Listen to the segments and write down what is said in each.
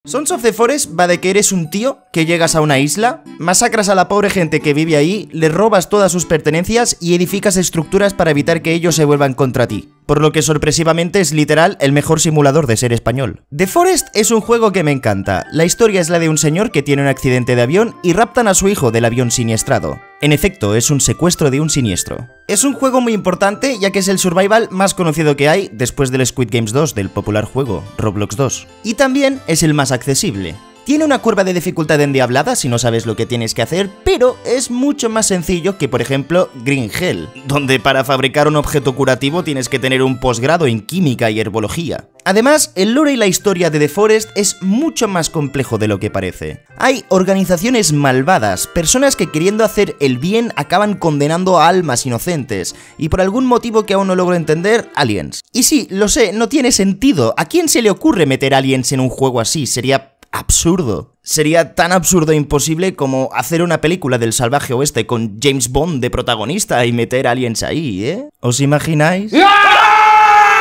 Sons of the Forest va de que eres un tío que llegas a una isla, masacras a la pobre gente que vive ahí, le robas todas sus pertenencias y edificas estructuras para evitar que ellos se vuelvan contra ti. Por lo que sorpresivamente es literal el mejor simulador de ser español. The Forest es un juego que me encanta. La historia es la de un señor que tiene un accidente de avión y raptan a su hijo del avión siniestrado. En efecto, es un secuestro de un siniestro. Es un juego muy importante ya que es el survival más conocido que hay después del Squid Games 2 del popular juego Roblox 2. Y también es el más accesible. Tiene una curva de dificultad endiablada si no sabes lo que tienes que hacer, pero es mucho más sencillo que, por ejemplo, Green Hell, donde para fabricar un objeto curativo tienes que tener un posgrado en química y herbología. Además, el lore y la historia de The Forest es mucho más complejo de lo que parece. Hay organizaciones malvadas, personas que queriendo hacer el bien acaban condenando a almas inocentes, y por algún motivo que aún no logro entender, aliens. Y sí, lo sé, no tiene sentido. ¿A quién se le ocurre meter aliens en un juego así? Sería absurdo. Sería tan absurdo e imposible como hacer una película del salvaje oeste con James Bond de protagonista y meter aliens ahí, ¿eh? ¿Os imagináis?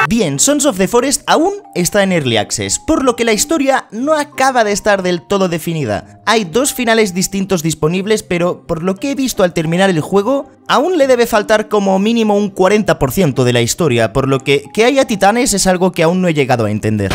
Bien, Sons of the Forest aún está en Early Access, por lo que la historia no acaba de estar del todo definida. Hay dos finales distintos disponibles, pero por lo que he visto al terminar el juego, aún le debe faltar como mínimo un 40% de la historia, por lo que haya titanes es algo que aún no he llegado a entender.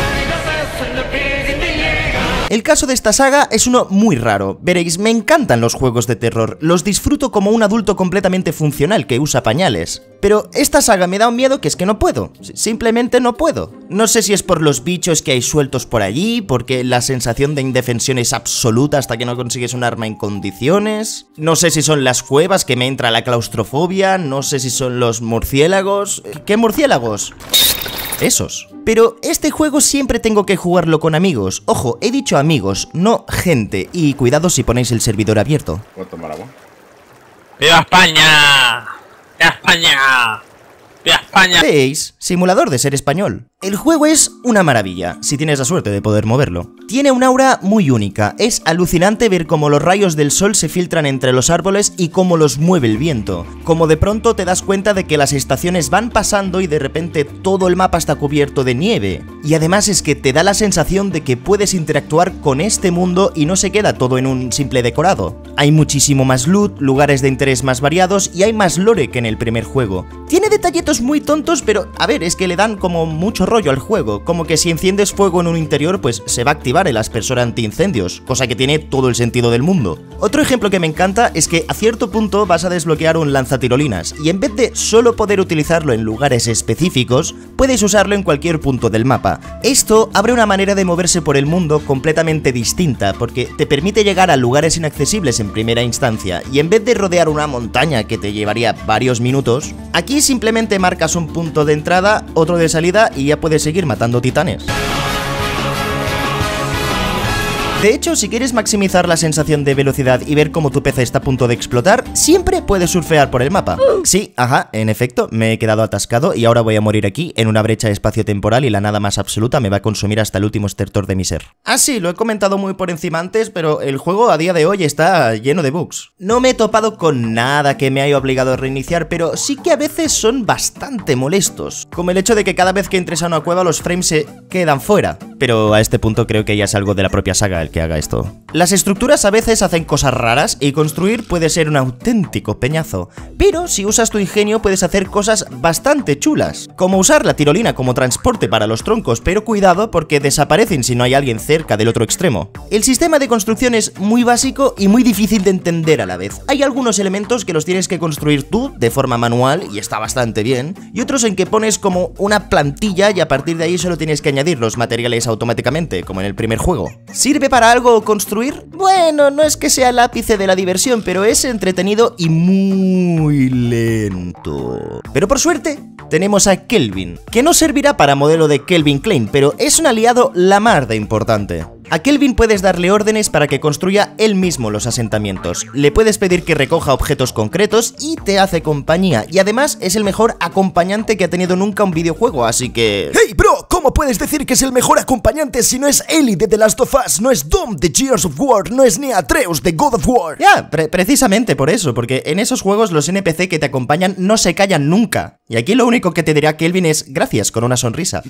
El caso de esta saga es uno muy raro. Veréis, me encantan los juegos de terror, los disfruto como un adulto completamente funcional que usa pañales. Pero esta saga me da un miedo que es que no puedo, simplemente no puedo. No sé si es por los bichos que hay sueltos por allí, porque la sensación de indefensión es absoluta hasta que no consigues un arma en condiciones. No sé si son las cuevas que me entra la claustrofobia, no sé si son los murciélagos... ¿Qué murciélagos? Esos. Pero este juego siempre tengo que jugarlo con amigos. Ojo, he dicho amigos, no gente. Y cuidado si ponéis el servidor abierto. ¿Puedo tomar agua? ¡Viva España! ¡Viva España! ¡Viva España! ¿Veis? Simulador de ser español. El juego es una maravilla, si tienes la suerte de poder moverlo. Tiene un aura muy única, es alucinante ver cómo los rayos del sol se filtran entre los árboles y cómo los mueve el viento. Como de pronto te das cuenta de que las estaciones van pasando y de repente todo el mapa está cubierto de nieve. Y además es que te da la sensación de que puedes interactuar con este mundo y no se queda todo en un simple decorado. Hay muchísimo más loot, lugares de interés más variados y hay más lore que en el primer juego. Tiene detallitos muy tontos, pero a ver, es que le dan como mucho rollo al juego, como que si enciendes fuego en un interior pues se va a activar el aspersor antiincendios, cosa que tiene todo el sentido del mundo. Otro ejemplo que me encanta es que a cierto punto vas a desbloquear un lanzatirolinas y en vez de solo poder utilizarlo en lugares específicos, puedes usarlo en cualquier punto del mapa. Esto abre una manera de moverse por el mundo completamente distinta, porque te permite llegar a lugares inaccesibles en primera instancia y en vez de rodear una montaña que te llevaría varios minutos, aquí simplemente marcas un punto de entrada, otro de salida y ya puedes seguir matando titanes. De hecho, si quieres maximizar la sensación de velocidad y ver cómo tu PC está a punto de explotar, siempre puedes surfear por el mapa. Sí, ajá, en efecto, me he quedado atascado y ahora voy a morir aquí, en una brecha espacio-temporal y la nada más absoluta me va a consumir hasta el último estertor de mi ser. Ah, sí, lo he comentado muy por encima antes, pero el juego a día de hoy está lleno de bugs. No me he topado con nada que me haya obligado a reiniciar, pero sí que a veces son bastante molestos, como el hecho de que cada vez que entres a una cueva los frames se quedan fuera. Pero a este punto creo que ya es algo de la propia saga el que haga esto. Las estructuras a veces hacen cosas raras y construir puede ser un auténtico peñazo, pero si usas tu ingenio puedes hacer cosas bastante chulas, como usar la tirolina como transporte para los troncos, pero cuidado porque desaparecen si no hay alguien cerca del otro extremo. El sistema de construcción es muy básico y muy difícil de entender a la vez. Hay algunos elementos que los tienes que construir tú de forma manual y está bastante bien, y otros en que pones como una plantilla y a partir de ahí solo tienes que añadir los materiales automáticamente, como en el primer juego. ¿Sirve para algo construir? Bueno, no es que sea el ápice de la diversión, pero es entretenido y muy lento. Pero por suerte, tenemos a Kelvin, que no servirá para modelo de Kelvin Klein, pero es un aliado la mar de importante. A Kelvin puedes darle órdenes para que construya él mismo los asentamientos. Le puedes pedir que recoja objetos concretos y te hace compañía. Y además es el mejor acompañante que ha tenido nunca un videojuego, así que... ¡Hey, bro! ¿Cómo puedes decir que es el mejor acompañante si no es Ellie de The Last of Us, no es Dom de Gears of War, no es ni Atreus de God of War? Ya, precisamente por eso, porque en esos juegos los NPC que te acompañan no se callan nunca. Y aquí lo único que te dirá Kelvin es gracias con una sonrisa.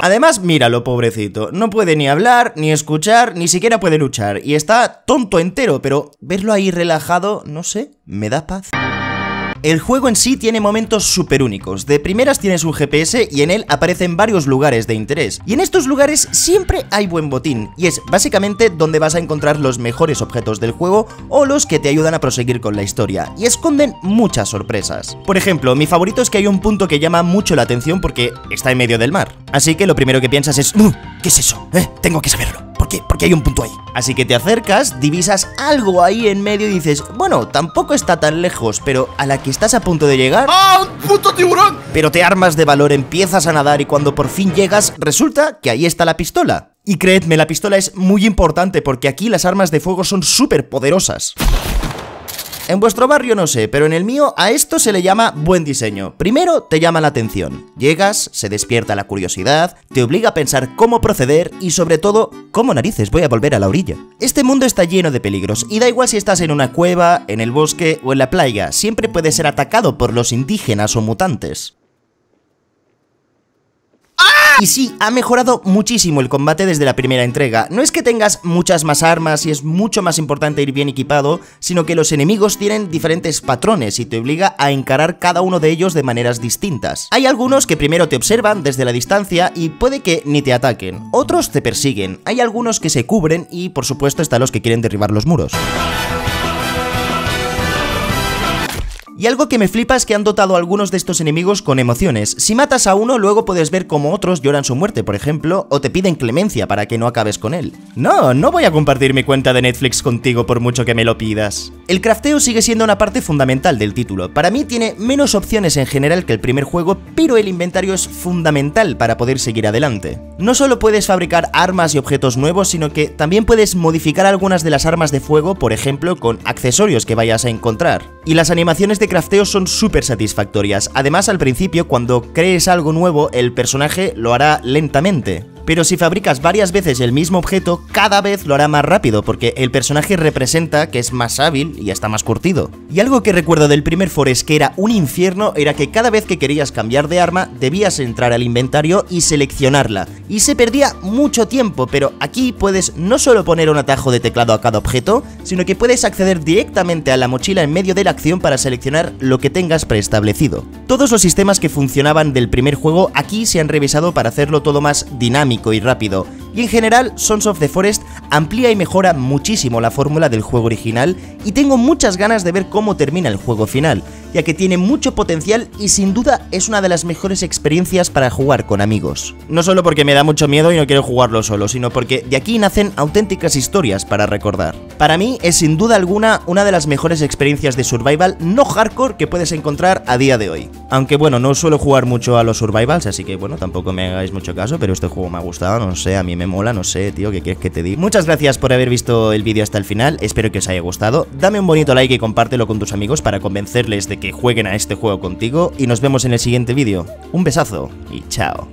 Además, míralo, pobrecito, no puede ni hablar, ni escuchar, ni siquiera puede luchar. Y está tonto entero, pero verlo ahí relajado, no sé, me da paz. El juego en sí tiene momentos súper únicos. De primeras tienes un GPS y en él aparecen varios lugares de interés. Y en estos lugares siempre hay buen botín, y es básicamente donde vas a encontrar los mejores objetos del juego o los que te ayudan a proseguir con la historia, y esconden muchas sorpresas. Por ejemplo, mi favorito es que hay un punto que llama mucho la atención porque está en medio del mar. Así que lo primero que piensas es ¿qué es eso? Tengo que saberlo. ¿Por qué? Porque hay un punto ahí. Así que te acercas, divisas algo ahí en medio y dices, bueno, tampoco está tan lejos, pero a la que estás a punto de llegar... ¡Ah, un puto tiburón! Pero te armas de valor, empiezas a nadar y cuando por fin llegas, resulta que ahí está la pistola. Y creedme, la pistola es muy importante porque aquí las armas de fuego son súper poderosas. En vuestro barrio no sé, pero en el mío a esto se le llama buen diseño. Primero te llama la atención, llegas, se despierta la curiosidad, te obliga a pensar cómo proceder y sobre todo, ¿cómo narices voy a volver a la orilla? Este mundo está lleno de peligros y da igual si estás en una cueva, en el bosque o en la playa, siempre puedes ser atacado por los indígenas o mutantes. Y sí, ha mejorado muchísimo el combate desde la primera entrega. No es que tengas muchas más armas y es mucho más importante ir bien equipado, sino que los enemigos tienen diferentes patrones y te obliga a encarar cada uno de ellos de maneras distintas. Hay algunos que primero te observan desde la distancia y puede que ni te ataquen, otros te persiguen, hay algunos que se cubren y por supuesto están los que quieren derribar los muros. Y algo que me flipa es que han dotado a algunos de estos enemigos con emociones. Si matas a uno, luego puedes ver cómo otros lloran su muerte, por ejemplo, o te piden clemencia para que no acabes con él. No voy a compartir mi cuenta de Netflix contigo por mucho que me lo pidas. El crafteo sigue siendo una parte fundamental del título. Para mí tiene menos opciones en general que el primer juego, pero el inventario es fundamental para poder seguir adelante. No solo puedes fabricar armas y objetos nuevos, sino que también puedes modificar algunas de las armas de fuego, por ejemplo, con accesorios que vayas a encontrar. Y las animaciones de crafteo son súper satisfactorias. Además, al principio, cuando crees algo nuevo, el personaje lo hará lentamente. Pero si fabricas varias veces el mismo objeto, cada vez lo hará más rápido, porque el personaje representa que es más hábil y está más curtido. Y algo que recuerdo del primer Forest que era un infierno, era que cada vez que querías cambiar de arma, debías entrar al inventario y seleccionarla. Y se perdía mucho tiempo, pero aquí puedes no solo poner un atajo de teclado a cada objeto, sino que puedes acceder directamente a la mochila en medio de la acción para seleccionar lo que tengas preestablecido. Todos los sistemas que funcionaban del primer juego aquí se han revisado para hacerlo todo más dinámico y rápido, y en general Sons of the Forest amplía y mejora muchísimo la fórmula del juego original y tengo muchas ganas de ver cómo termina el juego final, ya que tiene mucho potencial y sin duda es una de las mejores experiencias para jugar con amigos. No solo porque me da mucho miedo y no quiero jugarlo solo, sino porque de aquí nacen auténticas historias para recordar. Para mí es sin duda alguna una de las mejores experiencias de survival no hardcore que puedes encontrar a día de hoy. Aunque bueno, no suelo jugar mucho a los survivals, así que bueno, tampoco me hagáis mucho caso, pero este juego me ha gustado, no sé, a mí me mola, no sé, tío, ¿qué quieres que te diga? Muchas gracias por haber visto el vídeo hasta el final, espero que os haya gustado, dame un bonito like y compártelo con tus amigos para convencerles de que jueguen a este juego contigo y nos vemos en el siguiente vídeo. Un besazo y chao.